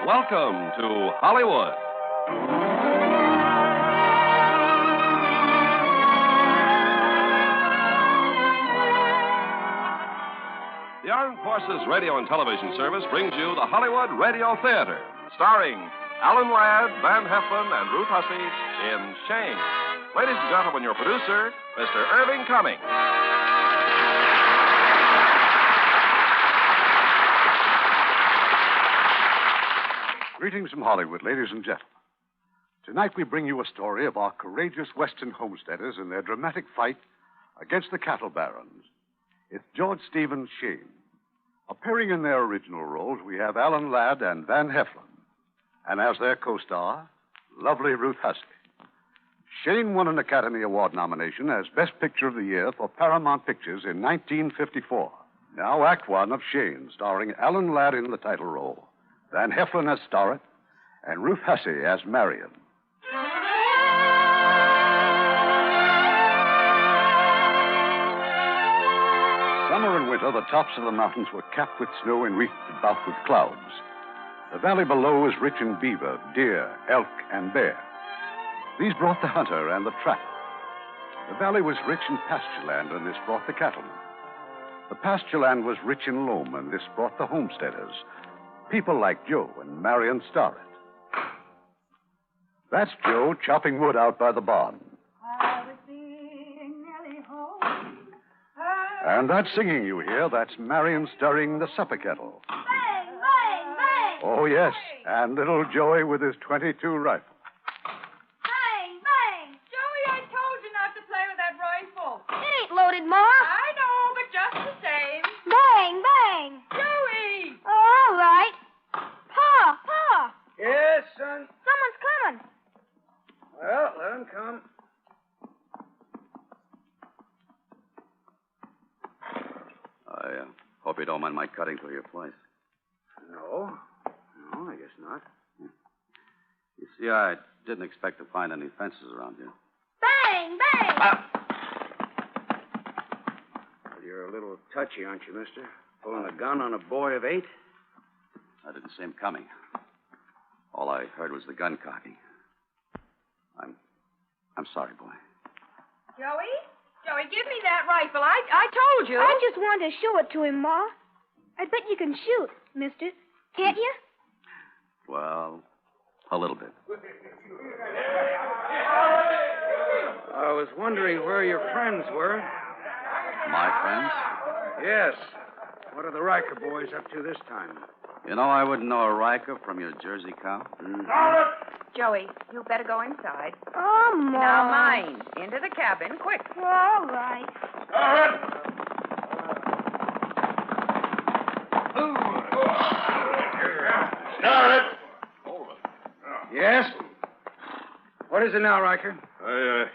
Welcome to Hollywood. The Armed Forces Radio and Television Service brings you the Hollywood Radio Theatre, starring Alan Ladd, Van Heflin, and Ruth Hussey in Shane. Ladies and gentlemen, your producer, Mr. Irving Cummings. Greetings from Hollywood, ladies and gentlemen. Tonight we bring you a story of our courageous Western homesteaders in their dramatic fight against the cattle barons. It's George Stephen's Shane. Appearing in their original roles, we have Alan Ladd and Van Heflin. And as their co-star, lovely Ruth Hussey. Shane won an Academy Award nomination as Best Picture of the Year for Paramount Pictures in 1954. Now, Act One of Shane, starring Alan Ladd in the title role, Van Heflin as Starrett, and Ruth Hussey as Marian. Summer and winter, the tops of the mountains were capped with snow and wreathed about with clouds. The valley below was rich in beaver, deer, elk, and bear. These brought the hunter and the trapper. The valley was rich in pasture land, and this brought the cattlemen. The pasture land was rich in loam, and this brought the homesteaders, people like Joe and Marian Starrett. That's Joe chopping wood out by the barn. And that singing you hear, that's Marian stirring the supper kettle. Bang, bang, bang! Oh, yes, and little Joey with his .22 rifle. Bang, bang! Joey, I told you not to play with that rifle. It ain't loaded, Ma. I know, but just the same. Bang, bang! Joey! Oh, all right. Pa! Yes, son? Someone's coming. Well, let him come. I hope you don't mind my cutting through your place. No, I guess not. You see, I didn't expect to find any fences around here. Bang, bang! Well, you're a little touchy, aren't you, mister? Pulling a gun on a boy of 8? I didn't see him coming. All I heard was the gun cocking. I'm sorry, boy. Joey? Joey, give me that rifle. I told you. I just want to show it to him, Ma. I bet you can shoot, mister. Can't you? Well, a little bit. I was wondering where your friends were. My friends? Yes. What are the Riker boys up to this time? You know, I wouldn't know a Riker from your Jersey cow. Joey, you better go inside. Oh, Ma. Now, mind. Into the cabin, quick. All right. Starrett! Yes? What is it now, Riker? I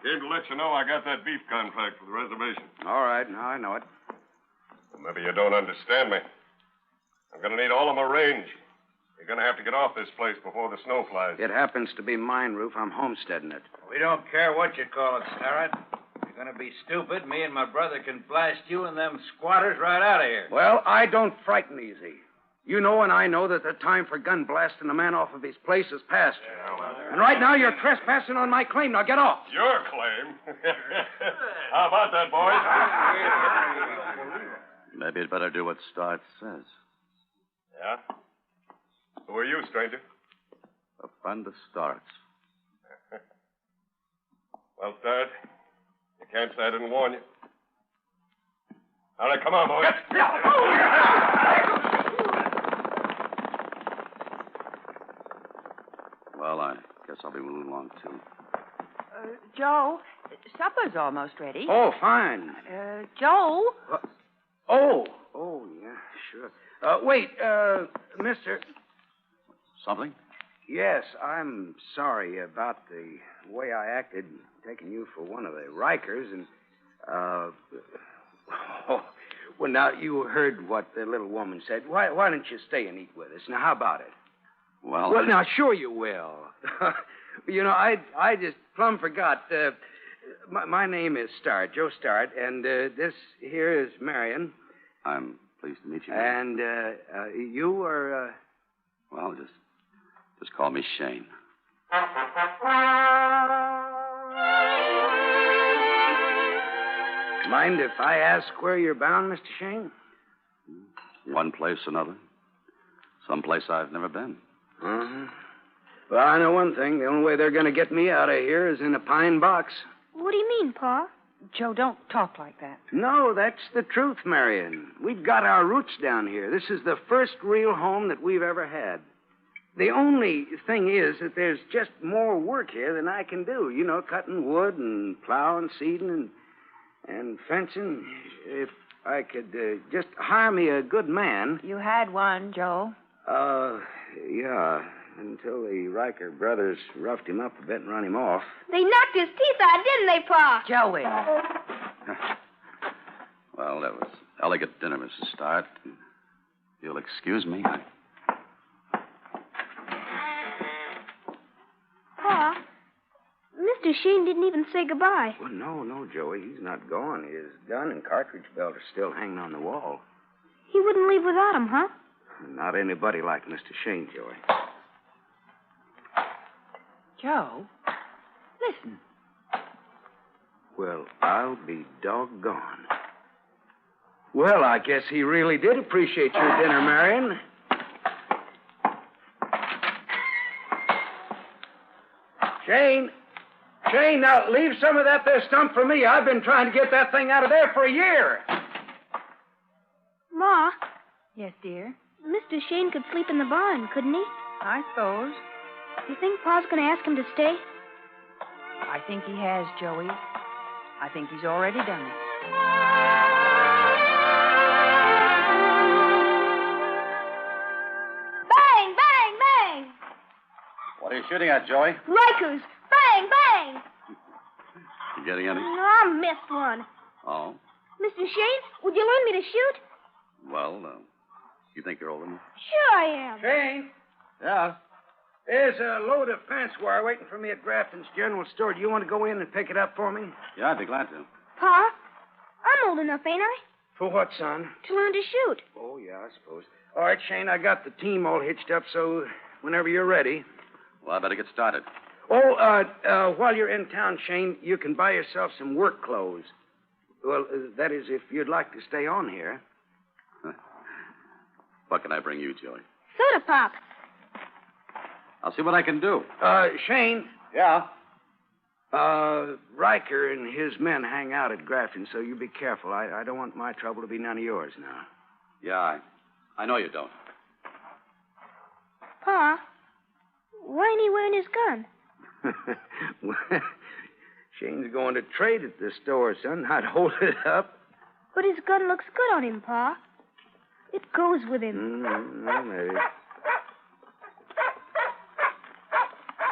came to let you know I got that beef contract for the reservation. All right, now I know it. Well, maybe you don't understand me. I'm going to need all of my range. You're going to have to get off this place before the snow flies. It happens to be mine, Roof. I'm homesteading it. We don't care what you call it, Starrett. If you're going to be stupid, me and my brother can blast you and them squatters right out of here. Well, I don't frighten easy. You know and I know that the time for gun blasting a man off of his place is past. And right now you're trespassing on my claim. Now get off. Your claim? How about that, boys? Maybe you'd better do what Starrett says. Yeah? Who are you, stranger? A friend of Starrett's. Well, Starrett, you can't say I didn't warn you. All right, come on, boys. Well, I guess I'll be moving along, too. Joe, supper's almost ready. Oh, fine. Joe? Oh, yeah, sure. Wait, mister. Something? Yes, I'm sorry about the way I acted, taking you for one of the Rikers, and, well, now, you heard what the little woman said. Why don't you stay and eat with us? Now, how about it? Well, Now, sure you will. You know, I just plumb forgot. My name is Starrett, Joe Starrett, and this here is Marian. I'm pleased to meet you. And you are... Well, just call me Shane. Mind if I ask where you're bound, Mr. Shane? One place or another. Someplace I've never been. Uh-huh. Well, I know one thing. The only way they're going to get me out of here is in a pine box. What do you mean, Pa? Joe, don't talk like that. No, that's the truth, Marian. We've got our roots down here. This is the first real home that we've ever had. The only thing is that there's just more work here than I can do. You know, cutting wood and plowing, seeding, and fencing. If I could just hire me a good man. You had one, Joe. Yeah. Until the Riker brothers roughed him up a bit and run him off. They knocked his teeth out, didn't they, Pa? Joey. Well, that was elegant dinner, Mrs. Starrett. You'll excuse me. Pa, Mr. Shane didn't even say goodbye. Well, no, Joey. He's not gone. His gun and cartridge belt are still hanging on the wall. He wouldn't leave without him, huh? Not anybody like Mr. Shane, Joey. Joe, listen. Well, I'll be doggone. Well, I guess he really did appreciate your dinner, Marian. Shane, now leave some of that there stump for me. I've been trying to get that thing out of there for a year. Ma, Yes, dear. Mr. Shane could sleep in the barn, couldn't he? I suppose. You think Pa's going to ask him to stay? I think he has, Joey. I think he's already done it. Bang, bang, bang! What are you shooting at, Joey? Rikers! Bang, bang! You getting any? No, I missed one. Oh? Mr. Shane, would you learn me to shoot? Well, you think you're old enough? Sure I am. Shane, Yeah. there's a load of fence wire waiting for me at Grafton's General Store. Do you want to go in and pick it up for me? Yeah, I'd be glad to. Pa, I'm old enough, ain't I? For what, son? To learn to shoot. Oh, yeah, I suppose. All right, Shane, I got the team all hitched up, so whenever you're ready. Well, I better get started. Oh, while you're in town, Shane, you can buy yourself some work clothes. Well, that is, if you'd like to stay on here. What can I bring you, Joey? Soda pop. I'll see what I can do. Shane. Yeah? Riker and his men hang out at Grafton, so you be careful. I don't want my trouble to be none of yours now. Yeah, I know you don't. Pa, why ain't he wearing his gun? Well, Shane's going to trade at the store, son. I'd hold it up. But his gun looks good on him, Pa. It goes with him. Well, maybe.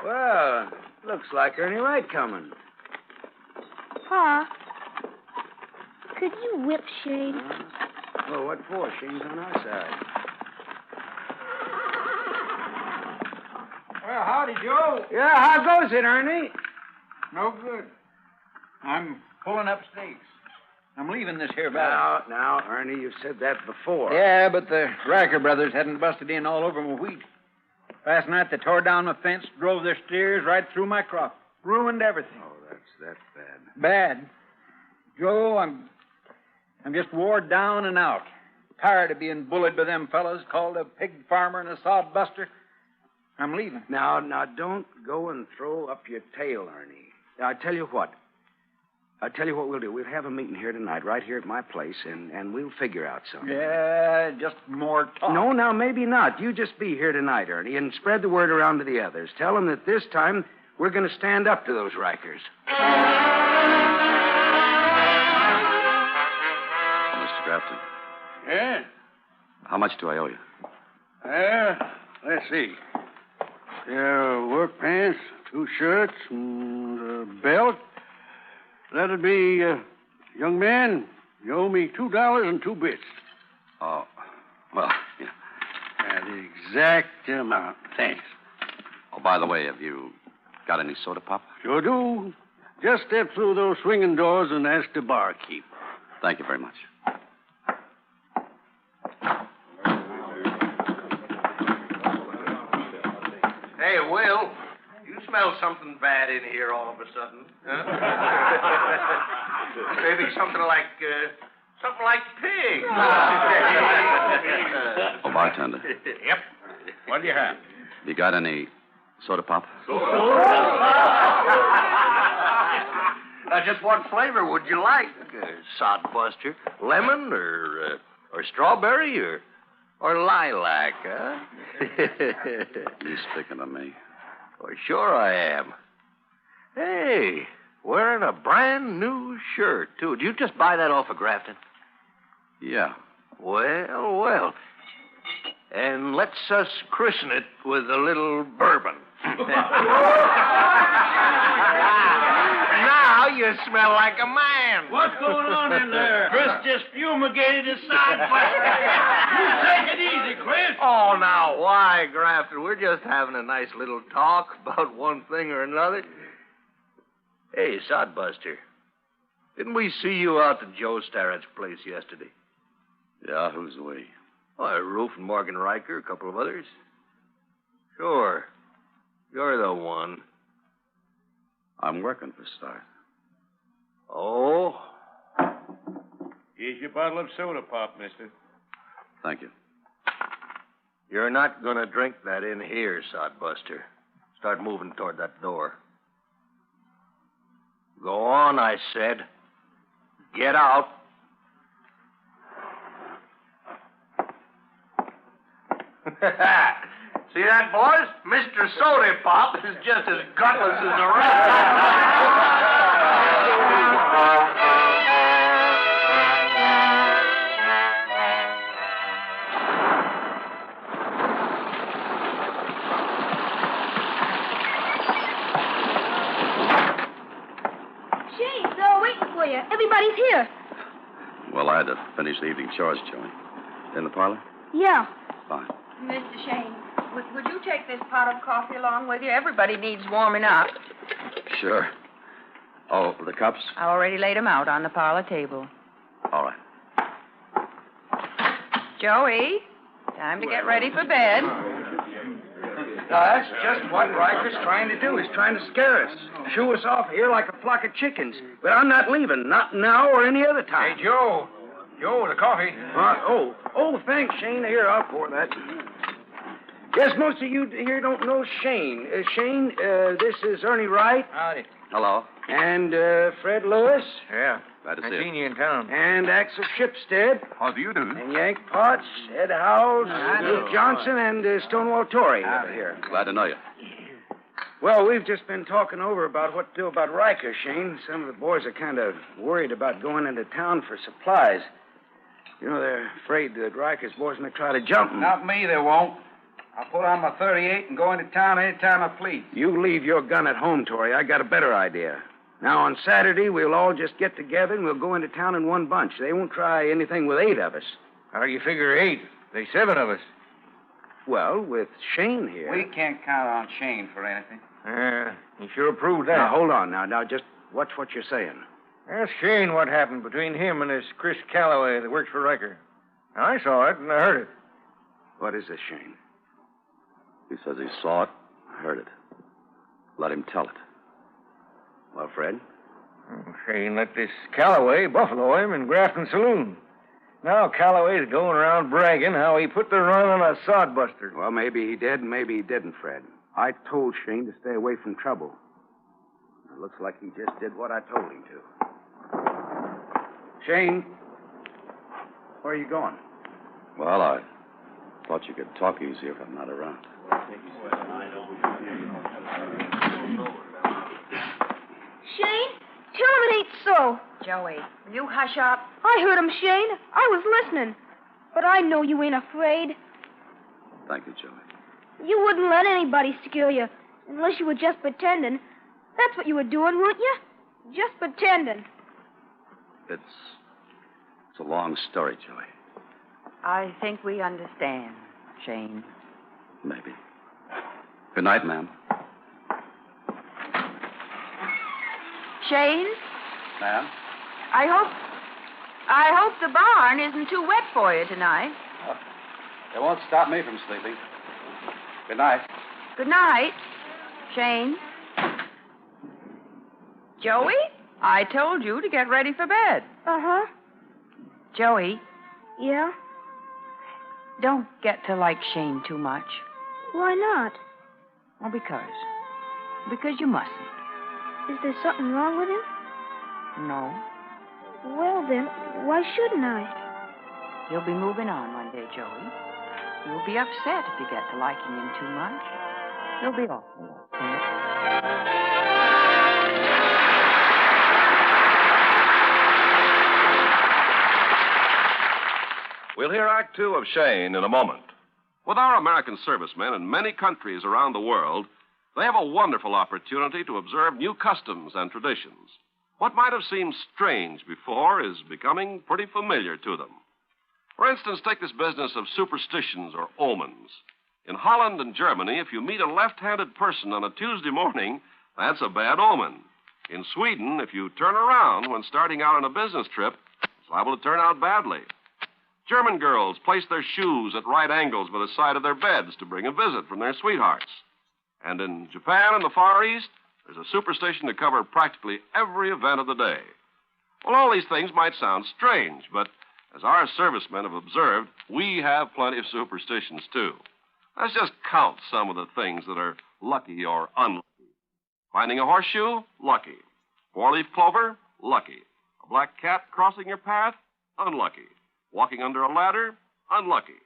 Well, looks like Ernie Wright coming. Pa, could you whip Shane? Well, what for? Shane's on our side. Well, howdy, Joe. Yeah, how goes it, Ernie? No good. I'm pulling up stakes. I'm leaving this here valley. Now, Ernie, you've said that before. Yeah, but the Riker brothers hadn't busted in all over my wheat. Last night they tore down my fence, drove their steers right through my crop. Ruined everything. Oh, that's bad. Bad. Joe, I'm just wore down and out. Tired of being bullied by them fellas, called a pig farmer and a sod buster. I'm leaving. Now, don't go and throw up your tail, Ernie. Now, I tell you what we'll do. We'll have a meeting here tonight, right here at my place, and we'll figure out something. Yeah, just more talk. No, now, maybe not. You just be here tonight, Ernie, and spread the word around to the others. Tell them that this time we're going to stand up to those Rikers. Mr. Grafton. Yeah? How much do I owe you? Let's see. Work pants, 2 shirts, and a belt. That'll be, young man, you owe me $2 and 2 bits. Oh, well, yeah. The exact amount. Thanks. Oh, by the way, have you got any soda pop? Sure do. Just step through those swinging doors and ask the barkeep. Thank you very much. Hey, Will, you smell something bad in here all of a sudden, huh? Maybe something like pig. Oh, bartender. Yep. What do you have? You got any soda pop? Just what flavor would you like, Sodbuster? Lemon or strawberry or lilac, huh? You speaking to me? Well, sure I am. Hey, wearing a brand new shirt, too. Did you just buy that off of Grafton? Yeah. Well. And let's us christen it with a little bourbon. Now you smell like a man. What's going on in there? Chris just fumigated his Sodbuster. You take it easy, Chris. Oh, now, why, Grafton? We're just having a nice little talk about one thing or another. Hey, Sodbuster, didn't we see you out to Joe Starrett's place yesterday? Yeah, who's we? Well, Ruth and Morgan Riker, a couple of others. Sure. You're the one. I'm working for Starrett. Oh? Here's your bottle of soda pop, mister. Thank you. You're not going to drink that in here, Sodbuster. Start moving toward that door. Go on, I said. Get out. See that, boys? Mr. Soda Pop is just as gutless as the rest. Shane, they're all waiting for you. Everybody's here. Well, I had to finish the evening chores, Joey. In the parlor? Yeah. Fine. Mr. Shane, would you take this pot of coffee along with you? Everybody needs warming up. Sure. Oh, the cups? I already laid them out on the parlor table. All right. Joey, time to get ready for bed. Now, that's just what Riker's trying to do. He's trying to scare us. Shoo us off here like a flock of chickens. But I'm not leaving. Not now or any other time. Hey, Joe. Joe, the coffee. Thanks, Shane. Here, I'll pour that. Guess most of you here don't know Shane. Shane, this is Ernie Wright. Howdy. Hello. And Fred Lewis. Yeah. Glad to I see you. seen you in town. And Axel Shipstead. How do you do? And Yank Potts, Ed Howells, Luke Johnson, and Stonewall Torrey over here. Glad to know you. Well, we've just been talking over about what to do about Riker, Shane. Some of the boys are kind of worried about going into town for supplies. You know, they're afraid that Riker's boys may try to jump them. Not me, they won't. I'll put on my .38 and go into town any time I please. You leave your gun at home, Torrey. I got a better idea. Now, on Saturday, we'll all just get together and we'll go into town in one bunch. They won't try anything with 8 of us. How do you figure 8? There's 7 of us. Well, with Shane here... We can't count on Shane for anything. You sure proved that. Now, hold on. Now, just watch what you're saying. Ask Shane what happened between him and this Chris Calloway that works for Riker. I saw it and I heard it. What is this, Shane? He says he saw it, heard it. Let him tell it. Well, Fred? Shane let this Calloway buffalo him in Grafton Saloon. Now Calloway's going around bragging how he put the run on a sodbuster. Well, maybe he did, maybe he didn't, Fred. I told Shane to stay away from trouble. It looks like he just did what I told him to. Shane, where are you going? Well, I thought you could talk easier if I'm not around. Shane, tell him it ain't so. Joey, will you hush up? I heard him, Shane. I was listening. But I know you ain't afraid. Thank you, Joey. You wouldn't let anybody scare you unless you were just pretending. That's what you were doing, weren't you? Just pretending. It's a long story, Joey. I think we understand, Shane. Maybe. Good night, ma'am. Shane, Ma'am? I hope the barn isn't too wet for you tonight. It won't stop me from sleeping. Good night. Good night. Shane. Joey, I told you to get ready for bed. Uh-huh. Joey, Yeah? don't get to like Shane too much. Why not? Well, because you mustn't. Is there something wrong with him? No. Well, then, why shouldn't I? You'll be moving on one day, Joey. You'll be upset if you get to liking him too much. You'll be awful upset. We'll hear Act Two of Shane in a moment. With our American servicemen in many countries around the world, they have a wonderful opportunity to observe new customs and traditions. What might have seemed strange before is becoming pretty familiar to them. For instance, take this business of superstitions or omens. In Holland and Germany, if you meet a left-handed person on a Tuesday morning, that's a bad omen. In Sweden, if you turn around when starting out on a business trip, it's liable to turn out badly. German girls place their shoes at right angles by the side of their beds to bring a visit from their sweethearts. And in Japan and the Far East, there's a superstition to cover practically every event of the day. Well, all these things might sound strange, but as our servicemen have observed, we have plenty of superstitions, too. Let's just count some of the things that are lucky or unlucky. Finding a horseshoe? Lucky. Four-leaf clover? Lucky. A black cat crossing your path? Unlucky. Walking under a ladder? Unlucky.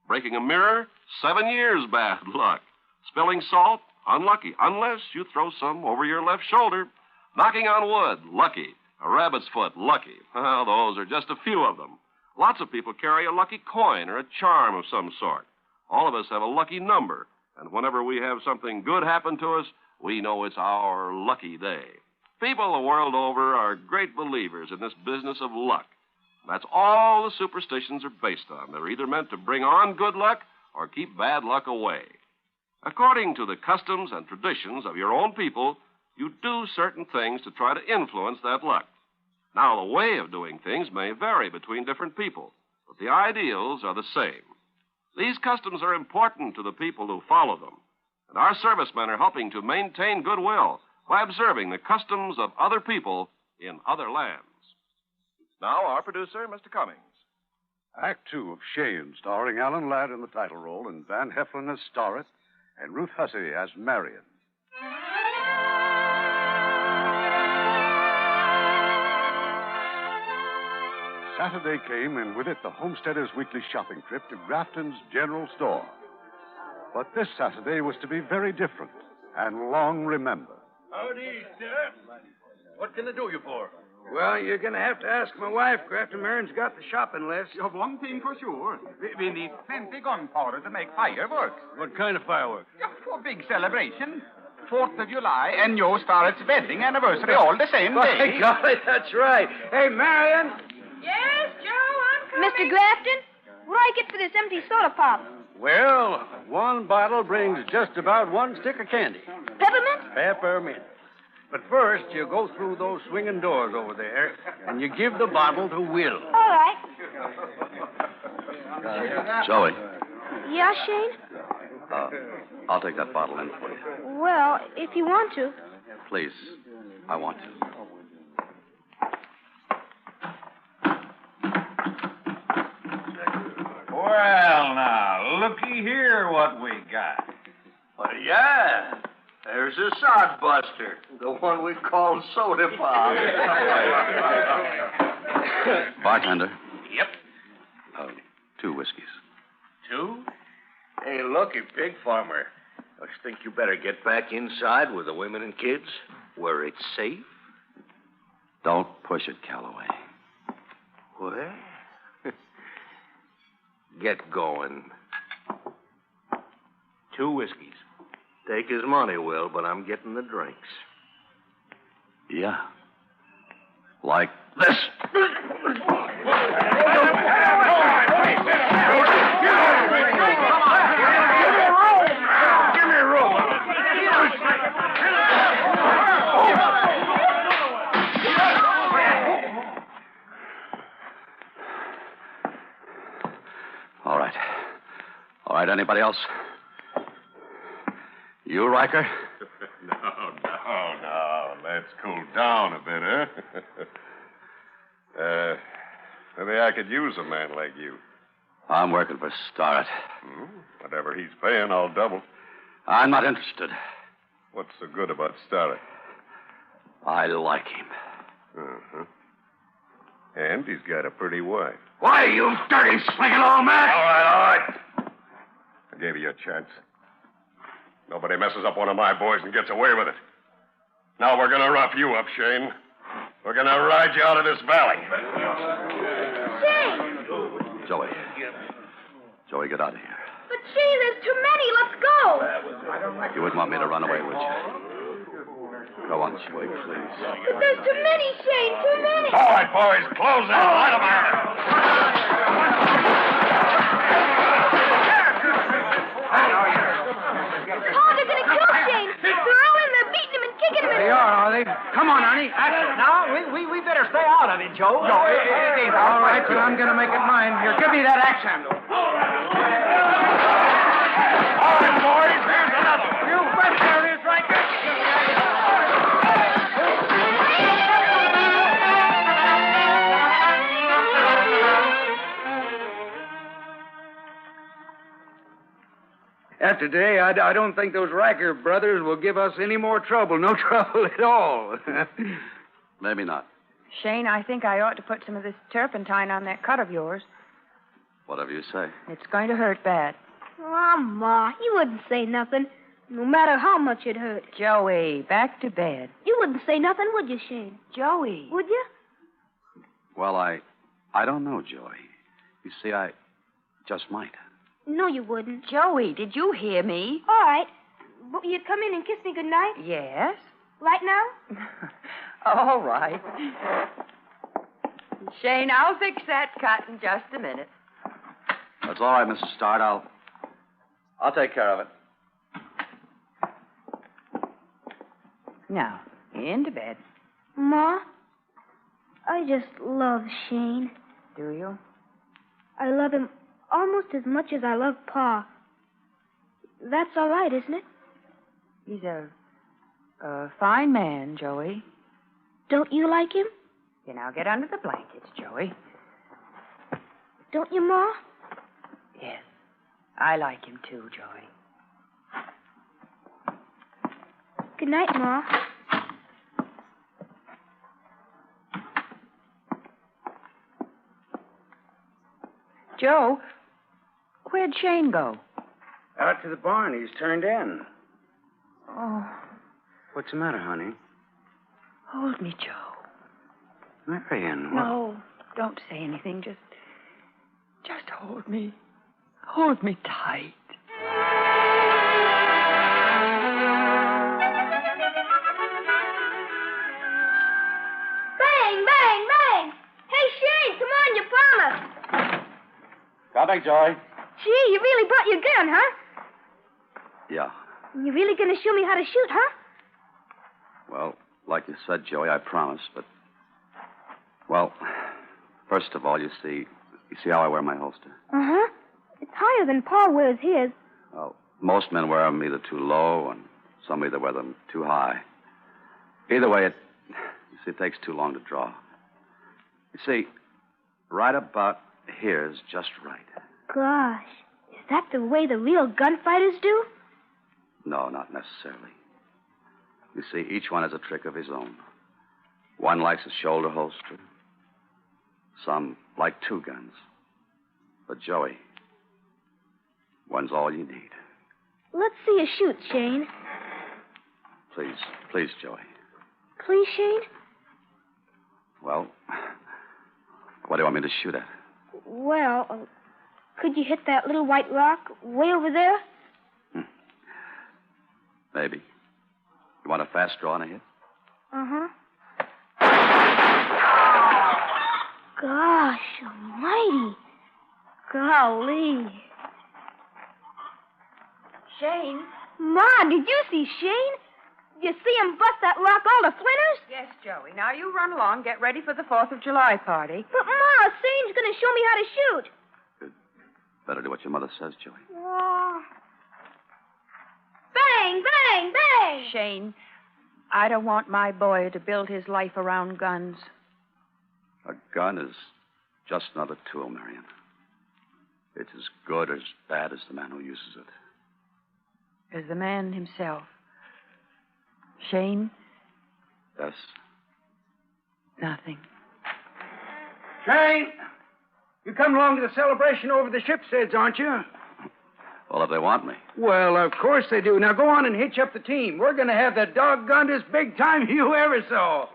Breaking a mirror? 7 years bad luck. Spilling salt? Unlucky, unless you throw some over your left shoulder. Knocking on wood? Lucky. A rabbit's foot? Lucky. Well, those are just a few of them. Lots of people carry a lucky coin or a charm of some sort. All of us have a lucky number, and whenever we have something good happen to us, we know it's our lucky day. People the world over are great believers in this business of luck. That's all the superstitions are based on. They're either meant to bring on good luck or keep bad luck away. According to the customs and traditions of your own people, you do certain things to try to influence that luck. Now, the way of doing things may vary between different people, but the ideals are the same. These customs are important to the people who follow them, and our servicemen are helping to maintain goodwill by observing the customs of other people in other lands. Now, our producer, Mr. Cummings. Act Two of Shane, starring Alan Ladd in the title role and Van Heflin as Starrett and Ruth Hussey as Marian. Saturday came, and with it the homesteaders' weekly shopping trip to Grafton's General Store. But this Saturday was to be very different and long remembered. Howdy, sir. What can I do you for? Well, you're going to have to ask my wife. Grafton Marian's got the shopping list. You have one thing for sure. We need plenty gunpowder to make fireworks. What kind of fireworks? For big celebration. 4th of July and Joe Starrett's wedding anniversary all the same day. By golly, that's right. Hey, Marian. Yes, Joe, I'm Mr. Grafton, what do I get for this empty soda pop? Well, one bottle brings just about one stick of candy. Peppermint? Peppermint. But first, you go through those swinging doors over there, and you give the bottle to Will. All right. Joey, Yeah, Shane? I'll take that bottle in for you. Well, if you want to. Please, I want to. Well, now, looky here what we got. Well, yeah. There's a sodbuster, the one we call soda pop. Bartender. Yep. 2 whiskeys. 2? Hey, looky, pig farmer. I think you better get back inside with the women and kids where it's safe. Don't push it, Calloway. What? Get going. 2 whiskeys. Take his money, Will, but I'm getting the drinks. Yeah. Like this. Give me room. All right. All right, anybody else? You, Riker? No. Let's cool down a bit, huh? Maybe I could use a man like you. I'm working for Starrett. Whatever he's paying, I'll double. I'm not interested. What's so good about Starrett? I like him. Uh-huh. And he's got a pretty wife. Why, you dirty, slinking old man? All right. I gave you a chance. Nobody messes up one of my boys and gets away with it. Now we're going to rough you up, Shane. We're going to ride you out of this valley. Shane! Joey, get out of here. But, Shane, there's too many. Let's go. You wouldn't want me to run away, would you? Go on, Joey, please. But there's too many, Shane. Too many. All right, boys, close in. Light 'em out. Oh, they're going to kill Shane. They're all in there beating him and kicking him. They are they? Come on, Arnie. Now, we better stay out of it, Joe. All right, but I'm going to make it mine. Here, give me that axe handle. All right, boys, here's another one. You bet there is, Riker. After today, I don't think those Riker brothers will give us any more trouble. No trouble at all. Maybe not. Shane, I think I ought to put some of this turpentine on that cut of yours. Whatever you say. It's going to hurt bad. Oh, Ma, you wouldn't say nothing, no matter how much it hurt. Joey, back to bed. You wouldn't say nothing, would you, Shane? Joey. Would you? Well, I don't know, Joey. You see, I just might. No, you wouldn't. Joey, did you hear me? All right. But will you come in and kiss me goodnight? Yes. Right now? All right. Shane, I'll fix that cut in just a minute. That's all right, Mrs. Starrett. I'll take care of it. Now, into bed. Ma, I just love Shane. Do you? I love him almost as much as I love Pa. That's all right, isn't it? He's a fine man, Joey. Don't you like him? You now get under the blankets, Joey. Don't you, Ma? Yes. I like him too, Joey. Good night, Ma. Joe, where'd Shane go? Out to the barn. He's turned in. Oh, What's the matter, honey? hold me, Joe. Marian, what? No, don't say anything. Just hold me. Hold me tight. Bang, bang, bang. Hey, Shane, come on, you promised. Coming, Joey. Gee, you really brought your gun, huh? Yeah. You really going to show me how to shoot, huh? Well, like you said, Joey, I promised, but... Well, first of all, you see how I wear my holster? Uh-huh. It's higher than Pa wears his. Well, most men wear them either too low, and some either wear them too high. Either way, it takes too long to draw. You see, right about here is just right. Gosh, is that the way the real gunfighters do? No, not necessarily. You see, each one has a trick of his own. One likes a shoulder holster. Some like two guns. But, Joey, one's all you need. Let's see you shoot, Shane. Please, Joey. Please, Shane? Well, what do you want me to shoot at? Well, could you hit that little white rock way over there? Maybe. You want a fast draw and a hit? Uh-huh. Gosh almighty. Golly. Shane? Ma, did you see Shane? Did you see him bust that rock all to splinters? Yes, Joey. Now you run along. Get ready for the 4th of July party. But, Ma, Shane's going to show me how to shoot. Good. Better do what your mother says, Joey. Oh. Bang, Bang, bang, bang. Shane, I don't want my boy to build his life around guns. A gun is just another tool, Marian. It's as good or as bad as the man who uses it. As the man himself. Shane? Yes? Nothing. Shane, you come along to the celebration over the ship's heads, aren't you? Well, if they want me. Well, of course they do. Now go on and hitch up the team. We're going to have the doggonedest big time you ever saw.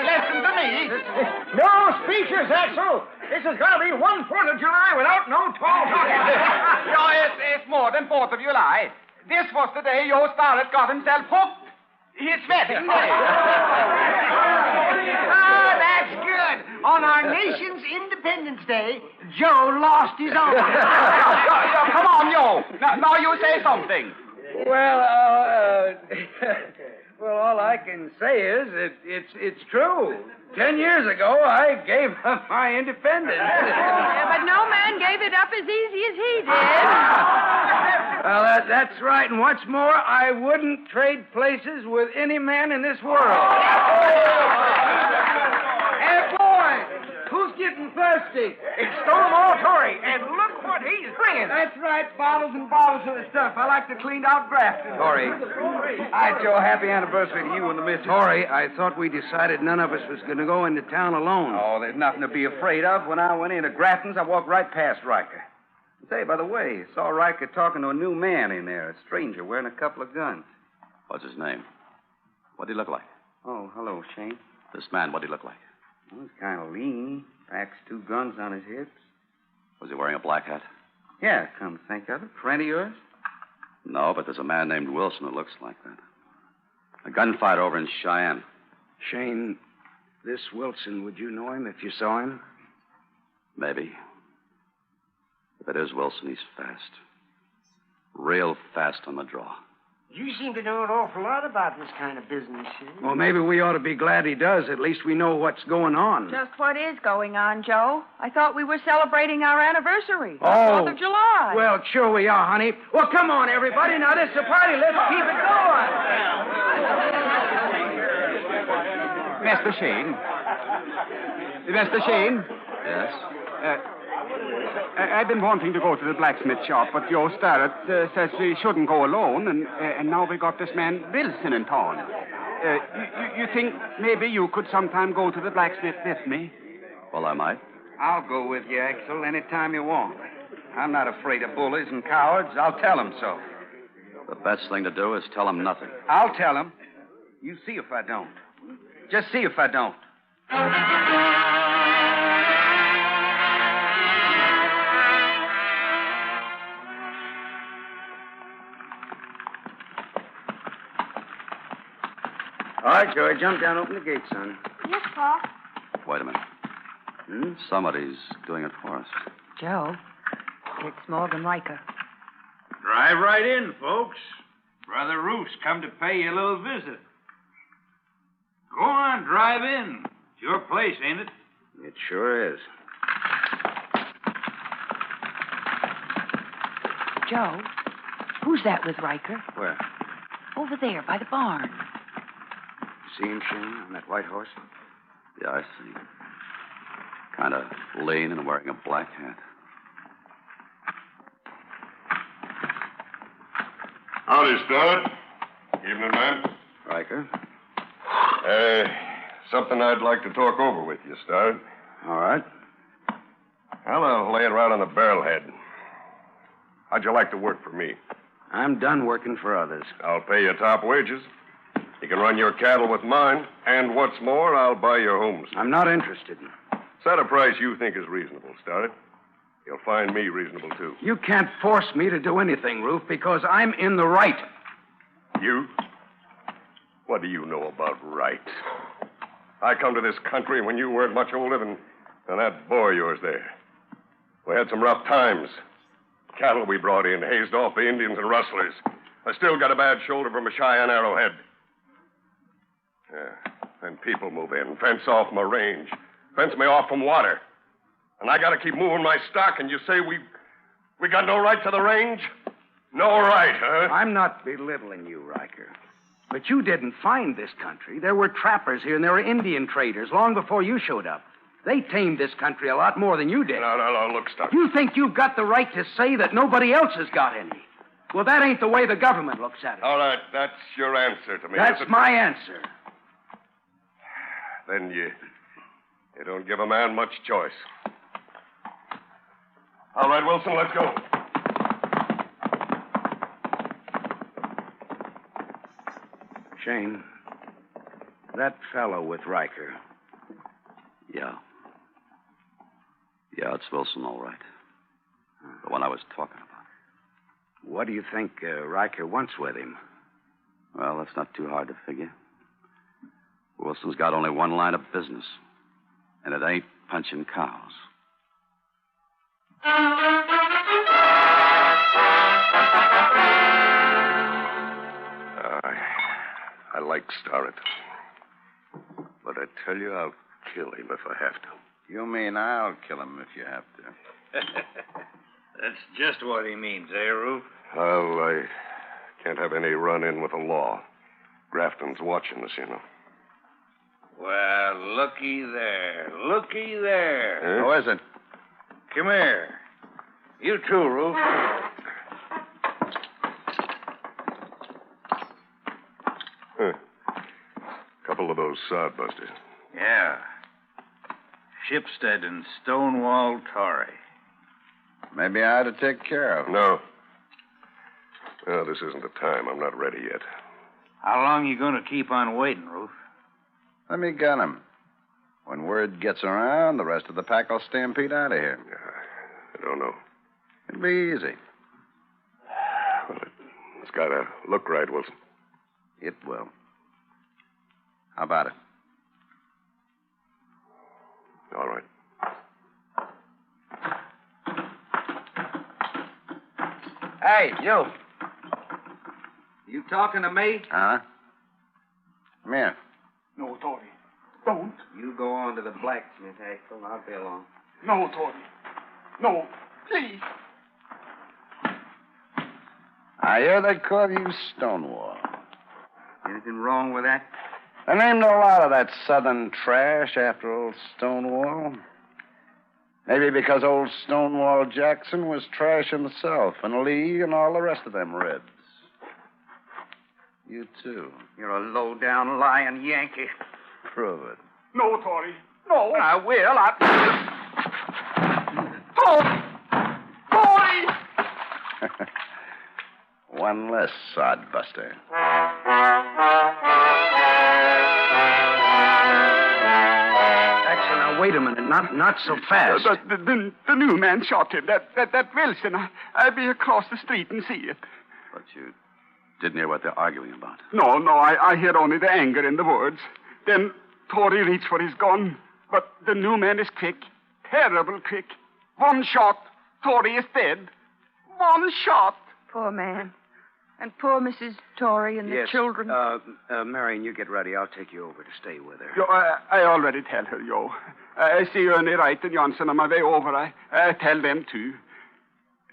Listen to me. No speeches, Axel. This is going to be one 4th of July without no tall talking. No, it's more than 4th of July. This was the day Joe Starrett got himself hooked. His wedding day. Ah, that's good. On our nation's Independence Day, Joe lost his own. Come on, Joe. Now you say something. Well, well, all I can say is it's true. 10 years ago, I gave up my independence. But no man gave it up as easy as he did. Well, that's right. And what's more, I wouldn't trade places with any man in this world. Hey, boy, who's getting thirsty? It's Stonewall Tory, and look what he's bringing. That's right, bottles and bottles of the stuff. I like the cleaned out draft. Tory. Hi, Joe. Happy anniversary to you and the missus. Tory, I thought we decided none of us was going to go into town alone. Oh, there's nothing to be afraid of. When I went into Grafton's, I walked right past Riker. Say, by the way, saw Riker talking to a new man in there, a stranger wearing a couple of guns. What's his name? What did he look like? Oh, hello, Shane. This man, what did he look like? Well, he's kind of lean. Packs 2 guns on his hips. Was he wearing a black hat? Yeah, come to think of it. Friend of yours? No, but there's a man named Wilson who looks like that. A gunfighter over in Cheyenne. Shane, this Wilson, would you know him if you saw him? Maybe. If it is Wilson, he's fast. Real fast on the draw. You seem to know an awful lot about this kind of business, Shane. Well, maybe we ought to be glad he does. At least we know what's going on. Just what is going on, Joe? I thought we were celebrating our anniversary. Oh. 4th of July. Well, sure we are, honey. Well, come on, everybody. Now, this is a party. Let's keep it going. Mr. Shane. Mr. Shane. Yes? I've been wanting to go to the blacksmith shop, but Joe Starrett says we shouldn't go alone, and now we got this man Wilson in town. You think maybe you could sometime go to the blacksmith with me? Well, I might. I'll go with you, Axel, any time you want. I'm not afraid of bullies and cowards. I'll tell them so. The best thing to do is tell him nothing. I'll tell them. You see if I don't. Just see if I don't. All right, Joey, jump down, open the gate, son. Yes, Pa. Wait a minute. Somebody's doing it for us. Joe, it's Morgan Riker. Drive right in, folks. Brother Roof's come to pay you a little visit. Go on, drive in. It's your place, ain't it? It sure is. Joe, who's that with Riker? Where? Over there, by the barn. See him, Shane, on that white horse? Yeah, I see. Kind of lean and wearing a black hat. Howdy, Starrett. Evening, man. Riker. Something I'd like to talk over with you, Starrett. All right. Well, I'll lay it right on the barrelhead. How'd you like to work for me? I'm done working for others. I'll pay you top wages. You can run your cattle with mine, and what's more, I'll buy your homes. I'm not interested. Set a price you think is reasonable, Starrett. You'll find me reasonable, too. You can't force me to do anything, Roof, because I'm in the right. You? What do you know about right? I come to this country when you weren't much older than that boy of yours there. We had some rough times. Cattle we brought in, hazed off the Indians and rustlers. I still got a bad shoulder from a Cheyenne arrowhead. Yeah. Then people move in, fence off my range, fence me off from water. And I got to keep moving my stock, and you say we got no right to the range? No right, huh? I'm not belittling you, Riker. But you didn't find this country. There were trappers here, and there were Indian traders long before you showed up. They tamed this country a lot more than you did. No, look, Stark. You think you've got the right to say that nobody else has got any. Well, that ain't the way the government looks at it. All right, that's your answer to me. That's my answer. Then you don't give a man much choice. All right, Wilson, let's go. Shane, that fellow with Riker. Yeah. Yeah, it's Wilson, all right. The one I was talking about. What do you think Riker wants with him? Well, that's not too hard to figure. Wilson's got only one line of business, and it ain't punching cows. I like Starrett. But I tell you, I'll kill him if I have to. You mean I'll kill him if you have to? That's just what he means, eh, Roof? Well, I can't have any run-in with the law. Grafton's watching us, you know. Well, looky there. Looky there. Huh? Who is it? Come here. You too, Roof. Couple of those sodbusters. Yeah. Shipstead and Stonewall Torrey. Maybe I ought to take care of him. No. No, this isn't the time. I'm not ready yet. How long you going to keep on waiting, Roof? Let me gun him. When word gets around, the rest of the pack will stampede out of here. I don't know. It'll be easy. Well, it's got to look right, Wilson. It will. How about it? All right. Hey, you. You talking to me? Huh? Come here. No, Tony. Don't. You go on to the blacksmith, Axel. I'll be along. No, Tony. No. Please. I hear they call you Stonewall. Anything wrong with that? There named a lot of that southern trash after old Stonewall. Maybe because old Stonewall Jackson was trash himself, and Lee and all the rest of them Reds. You, too. You're a low-down lying Yankee. Prove it. No, Tony. No. I will. Tony! One less sodbuster. Axel, now wait a minute. Not so fast. The new man shot him. That Wilson. I'll be across the street and see it. But you didn't hear what they're arguing about. No, I heard only the anger in the words. Then Tory reached for his gun. But the new man is quick. Terrible quick. One shot. Tory is dead. One shot. Poor man. And poor Mrs. Torrey and the children. Marian, you get ready. I'll take you over to stay with her. Yo, I already tell her, yo. I see Ernie Wright and Johnson on my way over. I tell them, too.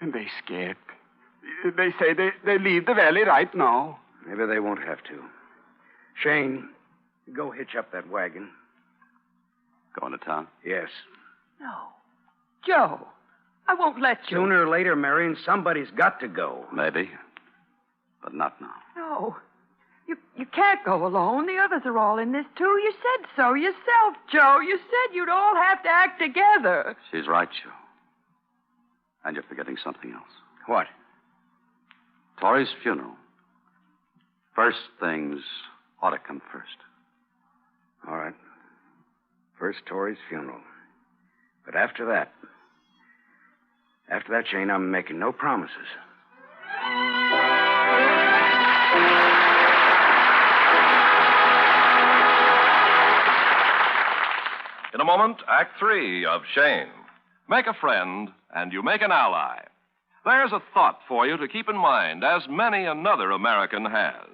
And they scared. They say they leave the valley right now. Maybe they won't have to. Shane, go hitch up that wagon. Going to town? Yes. No. Joe, I won't let you. Sooner or later, Marian, somebody's got to go. Maybe. But not now. No. You can't go alone. The others are all in this, too. You said so yourself, Joe. You said you'd all have to act together. She's right, Joe. And you're forgetting something else. What? Torrey's funeral. First things ought to come first. All right. First Torrey's funeral. But after that, Shane, I'm making no promises. In a moment, Act 3 of Shane. Make a friend, and you make an ally. There's a thought for you to keep in mind, as many another American has.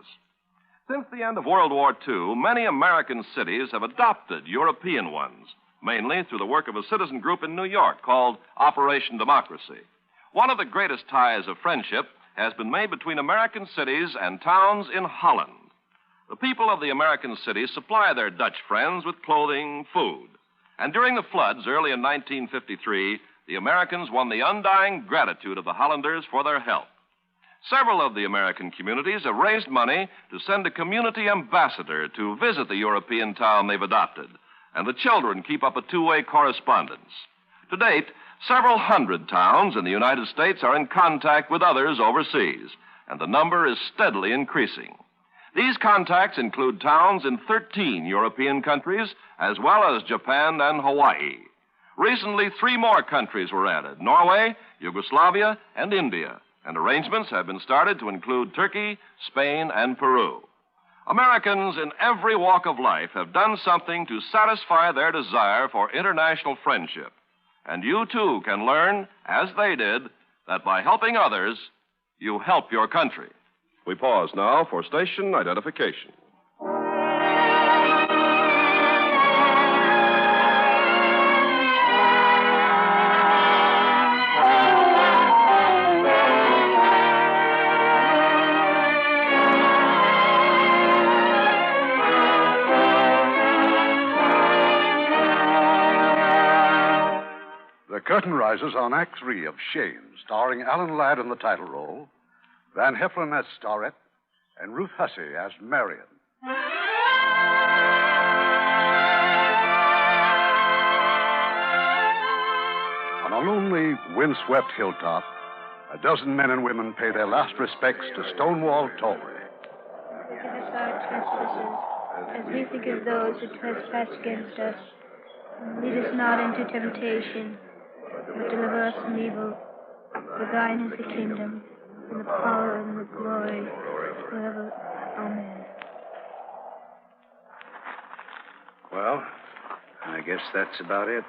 Since the end of World War II, many American cities have adopted European ones, mainly through the work of a citizen group in New York called Operation Democracy. One of the greatest ties of friendship has been made between American cities and towns in Holland. The people of the American cities supply their Dutch friends with clothing, food. And during the floods early in 1953, the Americans won the undying gratitude of the Hollanders for their help. Several of the American communities have raised money to send a community ambassador to visit the European town they've adopted, and the children keep up a two-way correspondence. To date, several hundred towns in the United States are in contact with others overseas, and the number is steadily increasing. These contacts include towns in 13 European countries, as well as Japan and Hawaii. Recently, 3 more countries were added: Norway, Yugoslavia, and India. And arrangements have been started to include Turkey, Spain, and Peru. Americans in every walk of life have done something to satisfy their desire for international friendship. And you, too, can learn, as they did, that by helping others, you help your country. We pause now for station identification. The curtain rises on Act 3 of Shane, starring Alan Ladd in the title role, Van Heflin as Starrett, and Ruth Hussey as Marian. On a lonely, windswept hilltop, a dozen men and women pay their last respects to Stonewall Tolley. Forgive us our trespasses, as we forgive those who trespass against us. And lead us not into temptation, but deliver us from evil. For thine is the kingdom, and the power, and the glory, forever. Amen. Well, I guess that's about it.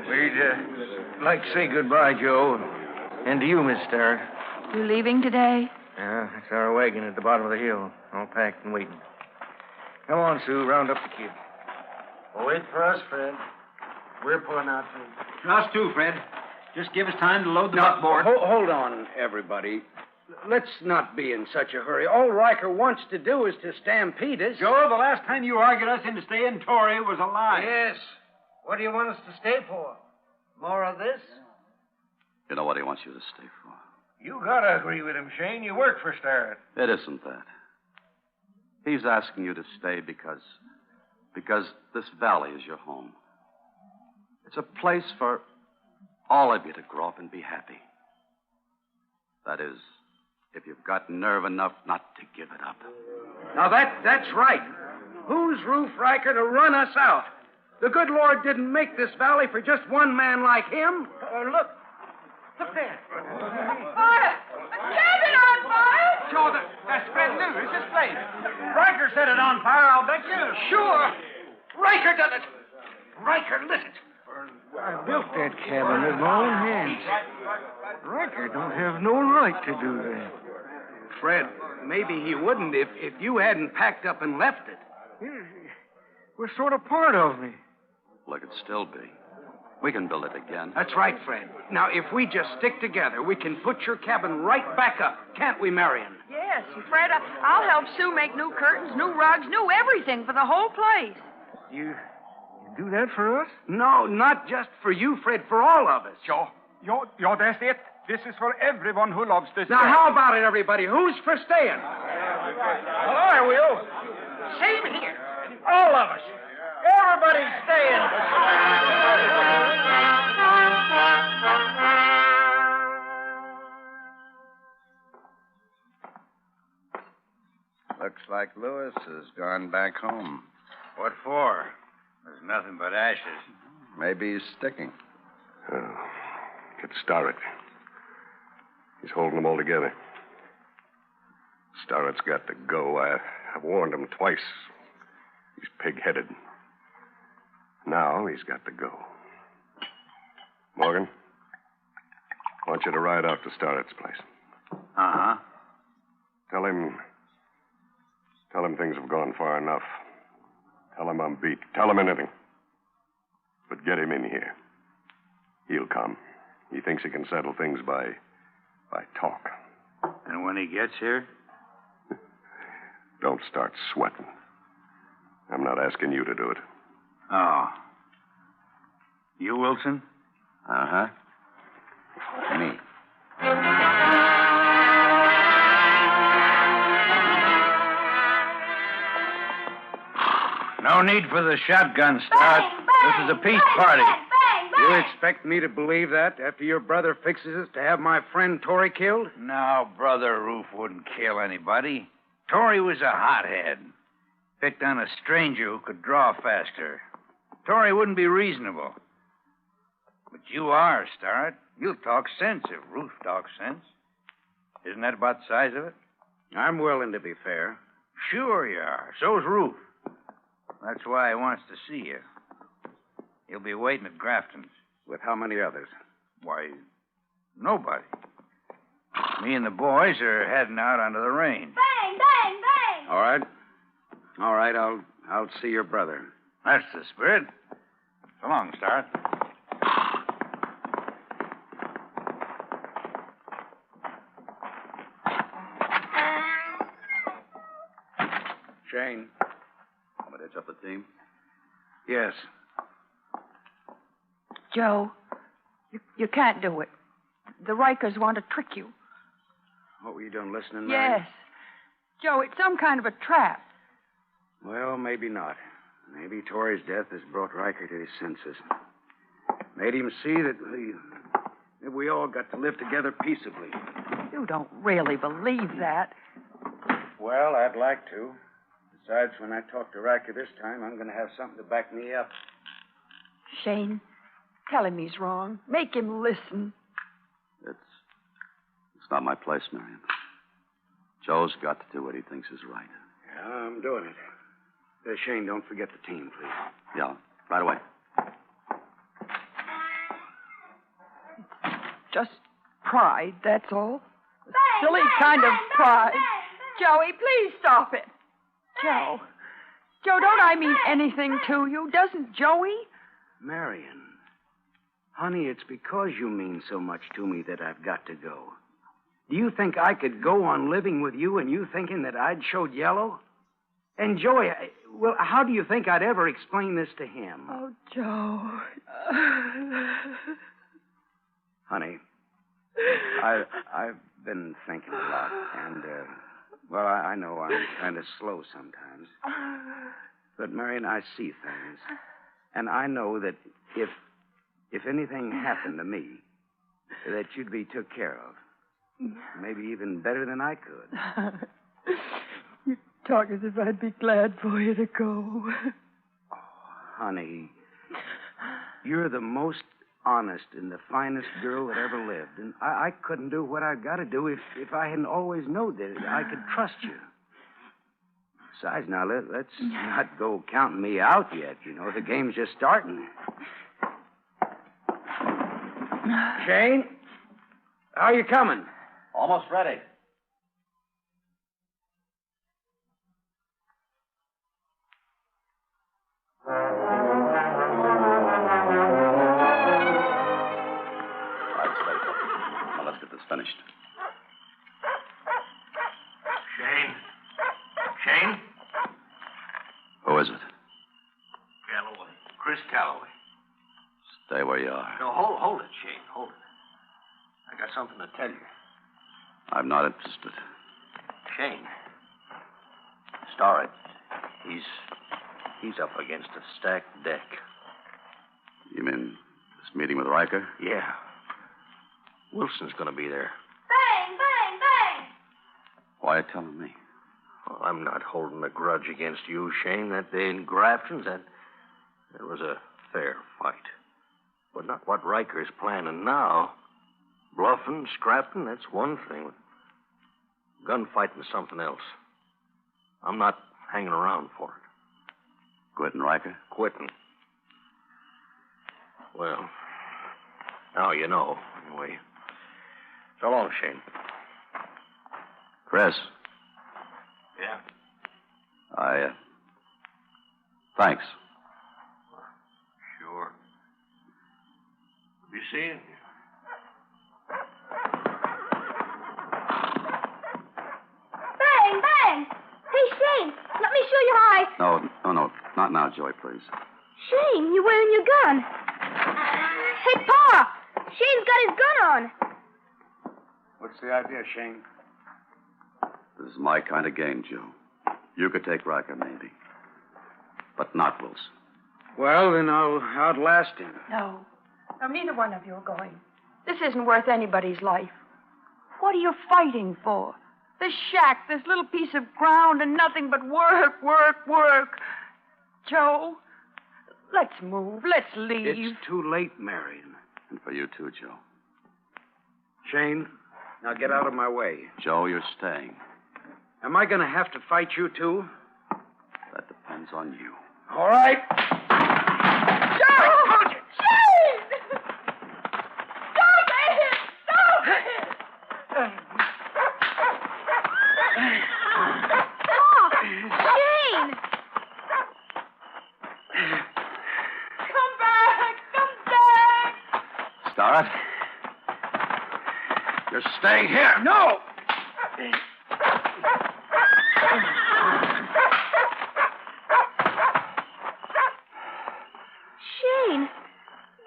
We'd like to say goodbye, Joe. And to you, Miss Starrett. You leaving today? Yeah, it's our wagon at the bottom of the hill, all packed and waiting. Come on, Sue, round up the kids. Wait for us, Fred. We're pulling out too. Us too, Fred. Just give us time to load the buckboard. Hold on, everybody. Let's not be in such a hurry. All Riker wants to do is to stampede us. Joe, the last time you argued us into staying Tory was a lie. Yes. What do you want us to stay for? More of this? You know what he wants you to stay for. You gotta agree with him, Shane. You work for Starrett. It isn't that. He's asking you to stay because this valley is your home. It's a place for all of you to grow up and be happy. That is, if you've got nerve enough not to give it up. Now, that's right. Who's Ruth Riker to run us out? The good Lord didn't make this valley for just one man like him. Look. Look there. Fire! A cabin on fire! Joe, that's Fred Lewis, his place. Riker set it on fire, I'll bet you. Sure. Riker done it. Riker lit it. I built that cabin with my own hands. Riker don't have no right to do that. Fred, maybe he wouldn't if you hadn't packed up and left it. We're sort of part of me. Well, it could still be. We can build it again. That's right, Fred. Now, if we just stick together, we can put your cabin right back up. Can't we, Marian? Yes, and Fred, I'll help Sue make new curtains, new rugs, new everything for the whole place. You do that for us? No, not just for you, Fred, for all of us. Joe, that's it. This is for everyone who loves this. Now, how about it, everybody? Who's for staying? Well, I will. Same here. All of us. Everybody's staying. Looks like Lewis has gone back home. What for? There's nothing but ashes. Maybe he's sticking. Get Starrett. He's holding them all together. Starrett's got to go. I've warned him twice. He's pig-headed. Now he's got to go. Morgan? I want you to ride out to Starrett's place. Uh-huh. Tell him things have gone far enough. Tell him I'm beat. Tell him anything. But get him in here. He'll come. He thinks he can settle things by talk. And when he gets here? Don't start sweating. I'm not asking you to do it. Oh. You, Wilson? Uh-huh. Me. No need for the shotgun start. This is a peace party. You expect me to believe that after your brother fixes us to have my friend Torrey killed? No, Brother Roof wouldn't kill anybody. Torrey was a hothead. Picked on a stranger who could draw faster. Torrey wouldn't be reasonable. But you are, Starrett. You'll talk sense if Roof talks sense. Isn't that about the size of it? I'm willing to be fair. Sure you are. So's Roof. That's why he wants to see you. He'll be waiting at Grafton's. With how many others? Why, nobody. Me and the boys are heading out onto the range. Bang, bang, bang! All right, I'll see your brother. That's the spirit. So long, Starrett. Shane. Want me to hitch up the team? Yes. Joe, you can't do it. The Rikers want to trick you. What were you doing, listening, Marian? Yes. Joe, it's some kind of a trap. Well, maybe not. Maybe Torrey's death has brought Riker to his senses. Made him see that we all got to live together peaceably. You don't really believe that. Well, I'd like to. Besides, when I talk to Riker this time, I'm going to have something to back me up. Shane, tell him he's wrong. Make him listen. It's not my place, Marian. Joe's got to do what he thinks is right. Yeah, I'm doing it. Shane, don't forget the team, please. Yeah, right away. Just pride, that's all. A silly kind of pride. Joey, please stop it. Joe, don't I mean anything to you? Doesn't Joey? Marian, honey, it's because you mean so much to me that I've got to go. Do you think I could go on living with you and you thinking that I'd showed yellow? And Joey, well, how do you think I'd ever explain this to him? Oh, Joe. Honey, I've been thinking a lot, and, well, I know I'm kind of slow sometimes. But, Marian, I see things. And I know that if anything happened to me, that you'd be took care of. Maybe even better than I could. You talk as if I'd be glad for you to go. Oh, honey, you're the most honest and the finest girl that ever lived. And I couldn't do what I've got to do if I hadn't always known that I could trust you. Besides, now, let's not go counting me out yet. You know, the game's just starting. Shane, how are you coming? Almost ready. Now, let's get this finished. Shane? Who is it? Calloway. Chris Calloway. Stay where you are. No, hold it, Shane. Hold it. I got something to tell you. I'm not interested. Shane. Starrett. He's up against a stacked deck. You mean this meeting with Riker? Yeah. Wilson's going to be there. Bang, bang, bang! Why are you telling me? Well, I'm not holding a grudge against you, Shane. That day in Grafton's, that was a fair fight. But not what Riker's planning now. Bluffing, scrapping, that's one thing. Gunfighting's something else. I'm not hanging around for it. Quitting Riker? Quitting. Well, now you know, anyway. So long, Shane. Chris, Yeah? thanks. Sure. Be seeing you. Bang, bang! Hey, Shane, let me show you how No. Not now, Joey, please. Shane, you're wearing your gun. Hey, Pa! Shane's got his gun on. What's the idea, Shane? This is my kind of game, Joe. You could take Riker, maybe. But not Wilson. Well, then I'll outlast him. No. No, neither one of you are going. This isn't worth anybody's life. What are you fighting for? This shack, this little piece of ground, and nothing but work, work, work. Joe, let's move. Let's leave. It's too late, Marian. And for you, too, Joe. Shane, now get out of my way. Joe, you're staying. Am I going to have to fight you, too? That depends on you. All right. Joe! Shane! Stop it! Stop it! Oh, Shane! Come back! Come back! Starrett? You're staying here. No! Shane,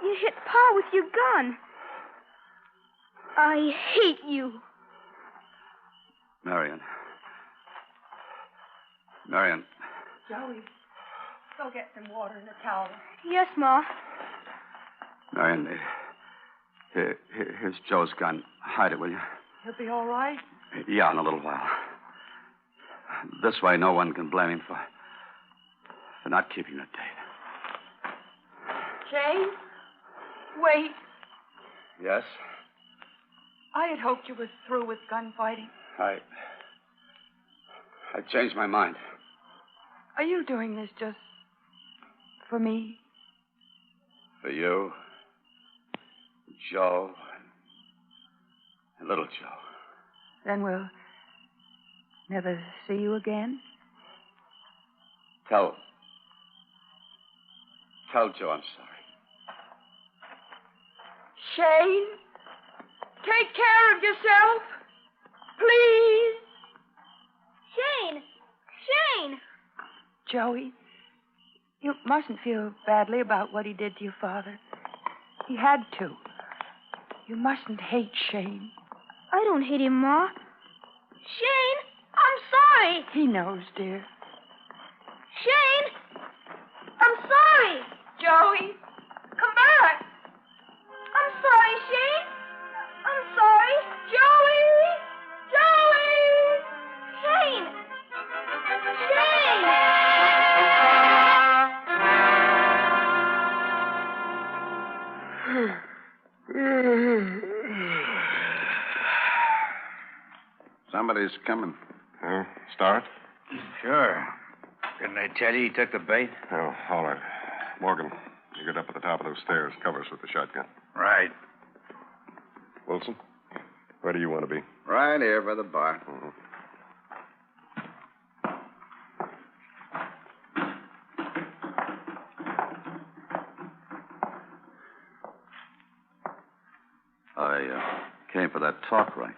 you hit Pa with your gun. I hate you. Marian. Joey, go get some water and a towel. Yes, Ma. Marian, here's Joe's gun. Hide it, will you? He'll be all right. Yeah, in a little while. This way, no one can blame him for not keeping the date. Shane, wait. Yes? I had hoped you were through with gunfighting. I changed my mind. Are you doing this just for me? For you, Joe, and little Joe. Then we'll never see you again? Tell Joe I'm sorry. Shane, take care of yourself. Please. Shane! Shane! Joey, you mustn't feel badly about what he did to your father. He had to. You mustn't hate Shane. I don't hate him, Ma. Shane, I'm sorry. He knows, dear. Shane, I'm sorry. Joey, Come back. I'm sorry, Shane. I'm sorry. Joey! Joey! Shane! Shane! Somebody's coming. Starrett? Sure. Didn't I tell you he took the bait? Oh, all right. Morgan, you get up at the top of those stairs. Cover us with the shotgun. Right. Wilson, where do you want to be? Right here by the bar. Mm-hmm. I came for that talk, Riker.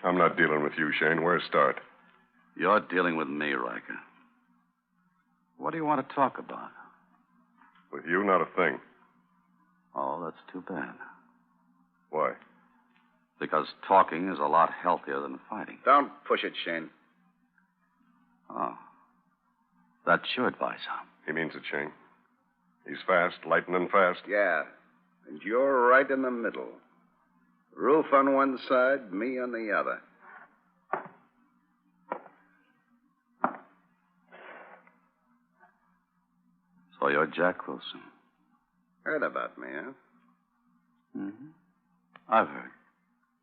I'm not dealing with you, Shane. Where's Starrett? You're dealing with me, Riker. What do you want to talk about? With you, not a thing. Oh, that's too bad. Why? Because talking is a lot healthier than fighting. Don't push it, Shane. Oh. That's your advice, huh? He means it, Shane. He's fast, lightning fast. Yeah. And you're right in the middle. Roof on one side, me on the other. So you're Jack Wilson. Heard about me, huh? Mm-hmm. I've heard.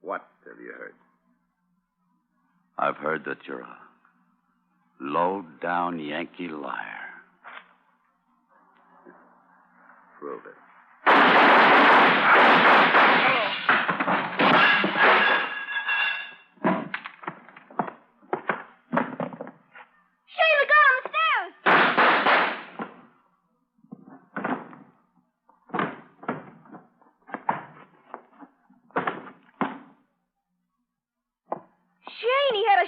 What have you heard? I've heard that you're a low-down Yankee liar. Prove it.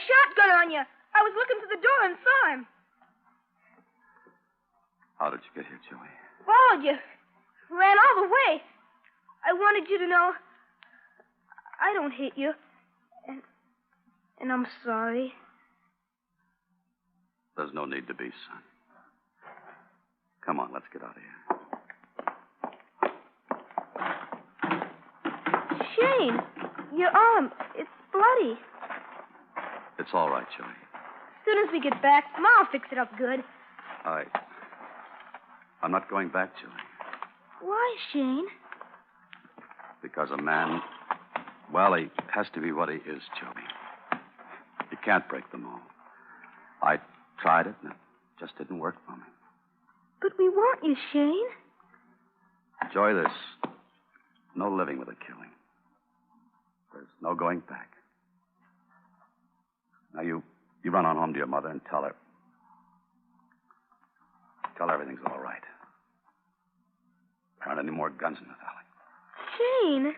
shotgun on you. I was looking through the door and saw him. How did you get here, Joey? Followed you. Ran all the way. I wanted you to know I don't hate you. And I'm sorry. There's no need to be, son. Come on, let's get out of here. Shane, your arm, it's bloody. It's all right, Joey. As soon as we get back, Ma'll fix it up good. I'm not going back, Joey. Why, Shane? Because a man, well, he has to be what he is, Joey. You can't break the mold. I tried it, and it just didn't work for me. But we want you, Shane. Joey, there's no living with a killing. There's no going back. Now, you run on home to your mother and tell her. Tell her everything's all right. There aren't any more guns in the valley. Shane.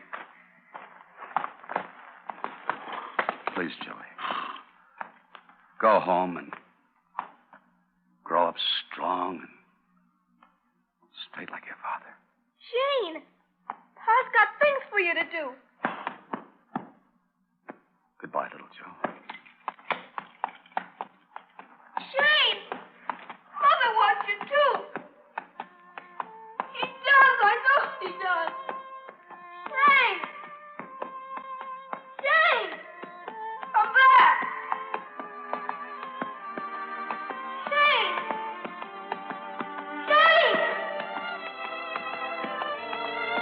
Please, Joey. Go home and grow up strong and straight like your father. Shane, Pa's got things for you to do. Goodbye, little Joe. Shane, Mother wants you too. He does, I know he does. Shane! Shane! Come back! Shane! Shane!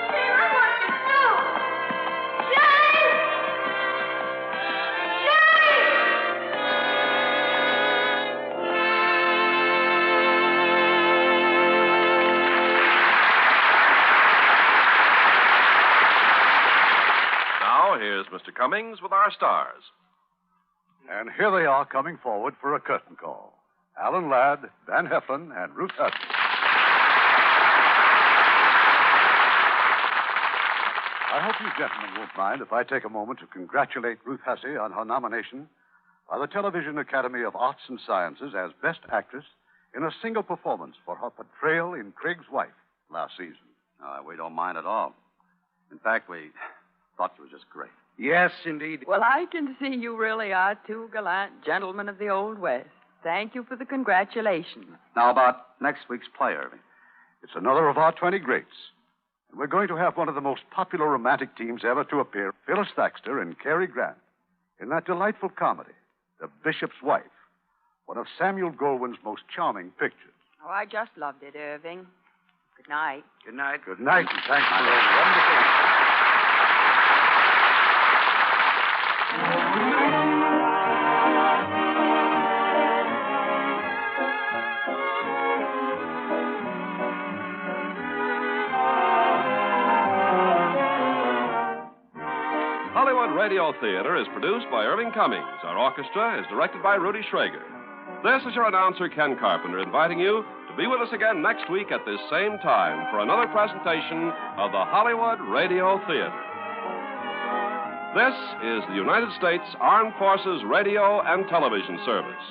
Shane, I want you too. Shane! Now, here's Mr. Cummings with our stars. And here they are coming forward for a curtain call. Alan Ladd, Van Heflin, and Ruth Hussey. I hope you gentlemen won't mind if I take a moment to congratulate Ruth Hussey on her nomination by the Television Academy of Arts and Sciences as Best Actress in a single performance for her portrayal in Craig's Wife last season. We don't mind at all. In fact, we thought you were just great. Yes, indeed. Well, I can see you really are two gallant gentlemen of the Old West. Thank you for the congratulations. Now, about next week's play, Irving. It's another of our 20 greats. And we're going to have one of the most popular romantic teams ever to appear, Phyllis Thaxter and Cary Grant, in that delightful comedy, The Bishop's Wife, one of Samuel Goldwyn's most charming pictures. Oh, I just loved it, Irving. Good night. Good night. Good night, and thanks for a wonderful... Hollywood Radio Theatre is produced by Irving Cummings. Our orchestra is directed by Rudy Schrager. This is your announcer, Ken Carpenter, inviting you to be with us again next week at this same time for another presentation of the Hollywood Radio Theatre. This is the United States Armed Forces Radio and Television Service.